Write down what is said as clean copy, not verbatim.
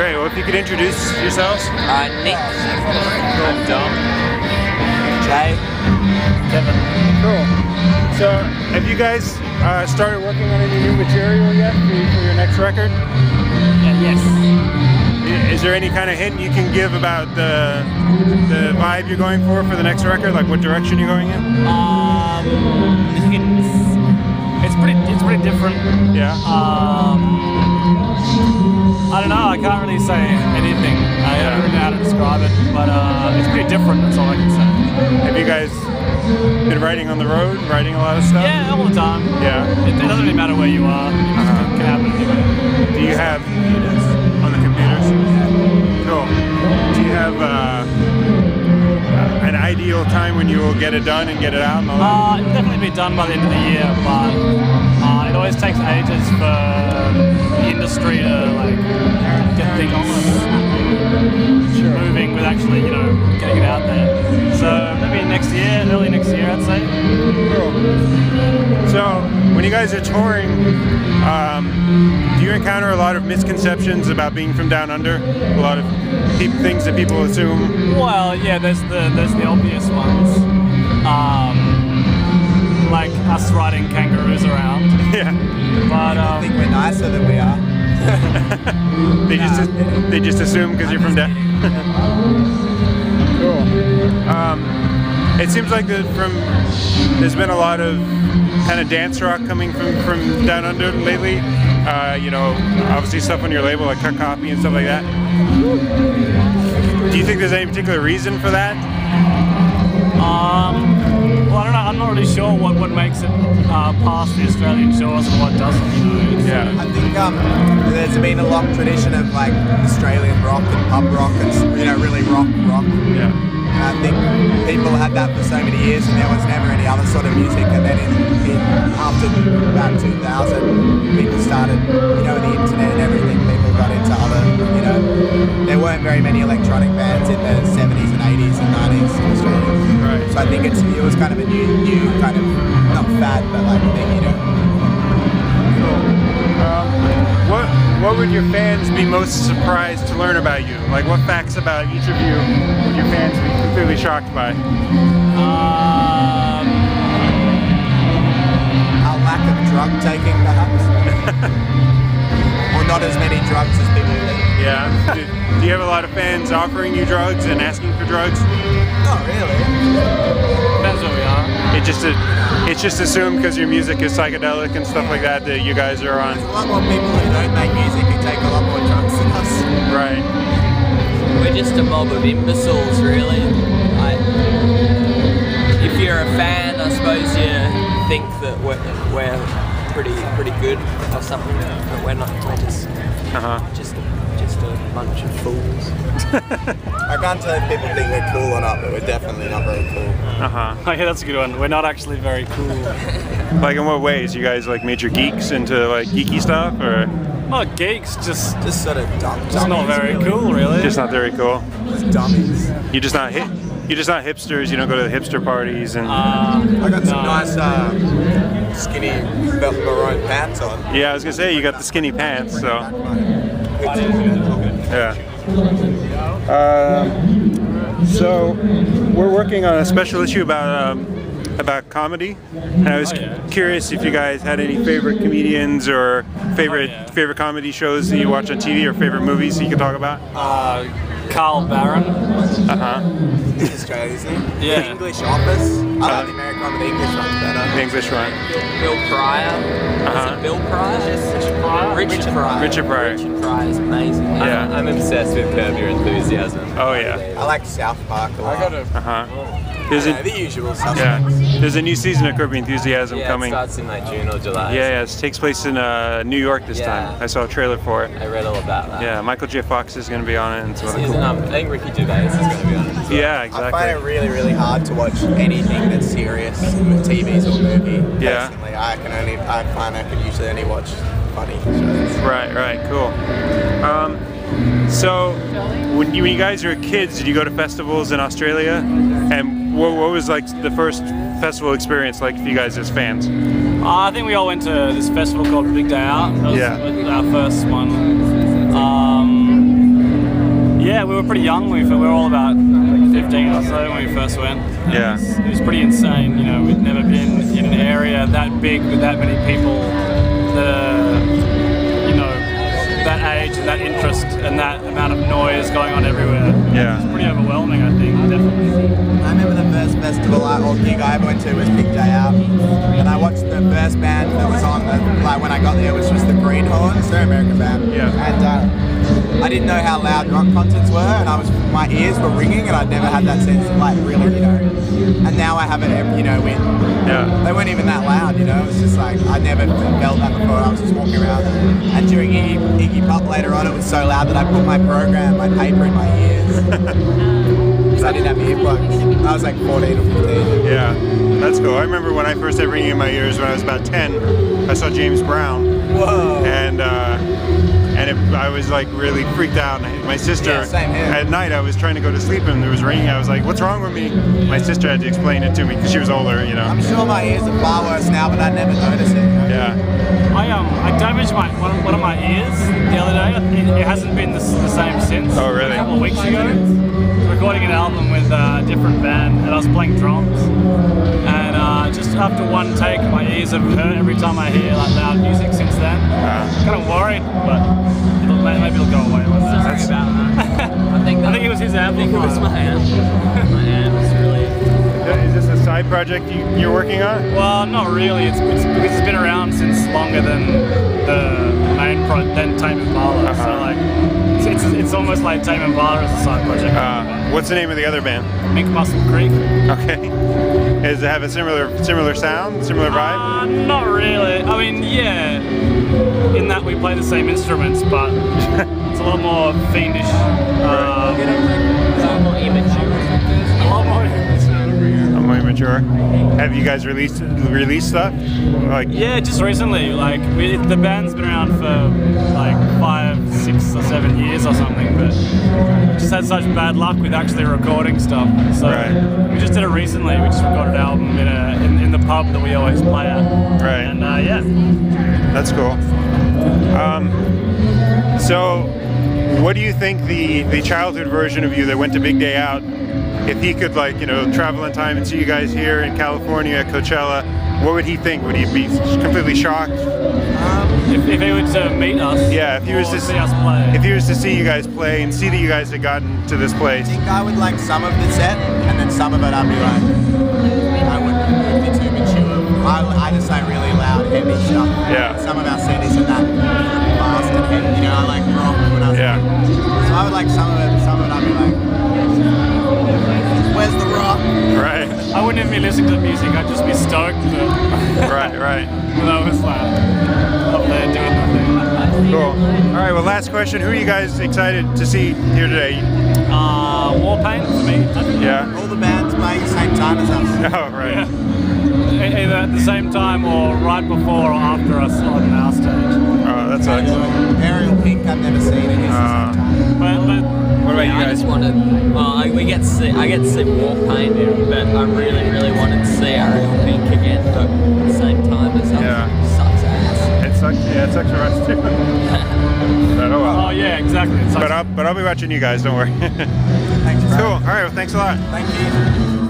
Great. Well, if you could introduce yourselves. Nick. I'm Dom. Jay. Kevin. Cool. So, have you guys started working on any new material yet for your next record? Yes. Is there any kind of hint you can give about the vibe you're going for the next record? Like what direction you're going in? It's pretty different. Yeah. I don't know. I can't really say anything. I don't really know how to describe it, but it's pretty different. That's all I can say. Have you guys been writing on the road, writing a lot of stuff? Yeah, all the time. Yeah. It doesn't really matter where you are. It can happen anywhere. Do you have on the computers? Cool. Do you have an ideal time when you will get it done and get it out? And all that? It'll definitely be done by the end of the year, but it always takes ages for the industry to like get things moving with actually, getting it out there. So maybe next year, early next year, I'd say. Cool. So when you guys are touring, do you encounter a lot of misconceptions about being from down under? A lot of things that people assume? Well, yeah, there's the obvious ones. Like us riding kangaroos around. Yeah. I But think we're nicer than we are. They just assume because you're from down. Cool. It seems like there's been a lot of kind of dance rock coming from down under lately. Obviously stuff on your label like Cut Copy and stuff like that. Do you think there's any particular reason for that? Well, I don't know. I'm not really sure what makes it past the Australian shores and what doesn't. Yeah. I think there's been a long tradition of like Australian rock and pub rock and really rock. Yeah. And I think people had that for so many years, and there was never any other sort of music. And then after about 2000, people started, with the internet and everything, people got into other, there weren't very many electronic bands in the 70s and 80s and 90s in Australia. Right. So I think it was kind of a new kind of, not fad, but like thing, What would your fans be most surprised to learn about you? Like what facts about each of you would your fans be completely shocked by? Our lack of drug taking, perhaps. Or not as many drugs as people think. Yeah. Do you have a lot of fans offering you drugs and asking for drugs? Not really. Depends where we are. It's just assumed because your music is psychedelic and stuff like that you guys are on. There's a lot more people who don't make music who take a lot more drugs than us. Right. We're just a mob of imbeciles, really. If you're a fan, I suppose you think that we're pretty good or something, but we're not. We're just a bunch of fools. I can't tell if people think we're cool or not, but we're definitely not very cool. Oh, yeah, that's a good one. We're not actually very cool. Like in what ways? You guys like major geeks into like geeky stuff or? Not geeks, just Just sort of dummies. not very cool, really. Just not very cool. Just dummies. You're just not hipsters. You don't go to the hipster parties and. I got some nice skinny maroon pants on. Yeah, I was gonna say you got the skinny pants, so. Yeah. So we're working on a special issue about comedy, and I was curious if you guys had any favorite comedians or favorite comedy shows that you watch on TV or favorite movies that you could talk about. Carl Barron. He's Australian, isn't he? Yeah. The English Office. I like the American one, but the English one's better. The English one. Bill Pryor. Is it Bill Pryor? Richard Pryor. Richard Pryor. Richard Pryor is amazing. Yeah. I'm obsessed with Curb Your Enthusiasm. Oh yeah. I like South Park a lot. There's the usual stuff. Yeah. There's a new season of Curb Your Enthusiasm coming. It starts in like June or July. Yeah, it takes place in New York this time. I saw a trailer for it. I read all about that. Yeah, Michael J. Fox is going to be on it and some other cool. I think Ricky Gervais is going to be on it as well. Yeah, exactly. I find it really, really hard to watch anything that's serious, TVs or movie. Yeah. Personally, I find I can usually only watch funny shows. Right, cool. So, when you guys were kids, did you go to festivals in Australia? And what was like the first festival experience like for you guys as fans? I think we all went to this festival called Big Day Out. That was our first one. Yeah, we were pretty young. We were all about like 15 or so when we first went. And Yeah. it was pretty insane. You know, we'd never been in an area that big with that many people that are, you know, that age and that interest and that amount of noise going on everywhere. Yeah. It's pretty overwhelming, I think, definitely. I remember the first festival or gig I ever went to was Big Day Out, and I watched the first band that was on when I got there, which was the Greenhorns. They're an American band. Yeah. And I didn't know how loud rock concerts were, and my ears were ringing, and I'd never had that sense of like really, you know. And now I have it, you know, they weren't even that loud, you know. It was just like I never felt that before. I was just walking around, and during Iggy Pop later on, it was so loud that I put my paper in my ears. I didn't have earplugs. I was like 14 or 15. Yeah, that's cool. I remember when I first had ringing in my ears when I was about 10. I saw James Brown. Whoa. And I was like really freaked out. And my sister, same here. at night, I was trying to go to sleep and it was ringing. I was like, "What's wrong with me?" My sister had to explain it to me because she was older, you know. I'm sure my ears are far worse now, but I never noticed it. You know? Yeah. I damaged one of my ears the other day. It hasn't been the same since. Oh, really? A couple of weeks ago, I was recording an album with a different band, and I was playing drums. And just after one take, my ears have hurt every time I hear like loud music since then. Kind of worried, but maybe it'll go away one day. Sorry about that. I think it was his amplifier. I think it was my amp. My amp was really. Is this a side project you're working on? Well, not really. It's because it's been around since longer than the main than Tame Impala. So like, it's almost like Tame Impala as a side project. What's the name of the other band? Mink Muscle Creek. Okay. Does it have a similar sound, similar vibe? Not really. I mean, yeah, in that we play the same instruments, but it's a lot more fiendish. A lot more immature. A lot more. I'm more immature. Have you guys released stuff? Like Yeah, just recently. Like the band's been around for like 5, 6, or 7 years or something, but just had such bad luck with actually recording stuff. So we just did it recently. We just recorded an album in the pub that we always play at. Right. And yeah, that's cool. So, what do you think the childhood version of you that went to Big Day Out, if he could like, you know, travel in time and see you guys here in California at Coachella, what would he think? Would he be completely shocked? if he were to meet us, Yeah, if he was to see us play. If he was to see you guys play and see that you guys had gotten to this place. I think I would like some of the set, and then some of it I'd be like, I wouldn't be too mature. I just like really loud, heavy stuff. Yeah. Some of our set isn't that fast and heavy. You know, I like rock when I was young. So I would like some of it I'd be like, where's the rock? Right. I wouldn't even be listening to the music. I'd just be stoked. Right. When I was like up there doing the thing. Cool. All right. Well, last question. Who are you guys excited to see here today? Warpaint for me. Yeah. All the bands playing the same time as us. Oh, right. Yeah. Either at the same time or right before or after us on our stage. Oh, that sucks. Ariel Pink, I've never seen it. But What about you I guys? just wanted. I get to see Warpaint, but I really wanted to see Ariel Pink again, but at the same time as us. Yeah. Sucks ass. It sucks. Yeah, it sucks for us too. But oh well. oh yeah, exactly. It's But I'll be watching you guys. Don't worry. Thanks, bro. Cool. All right. Well, thanks a lot. Thank you.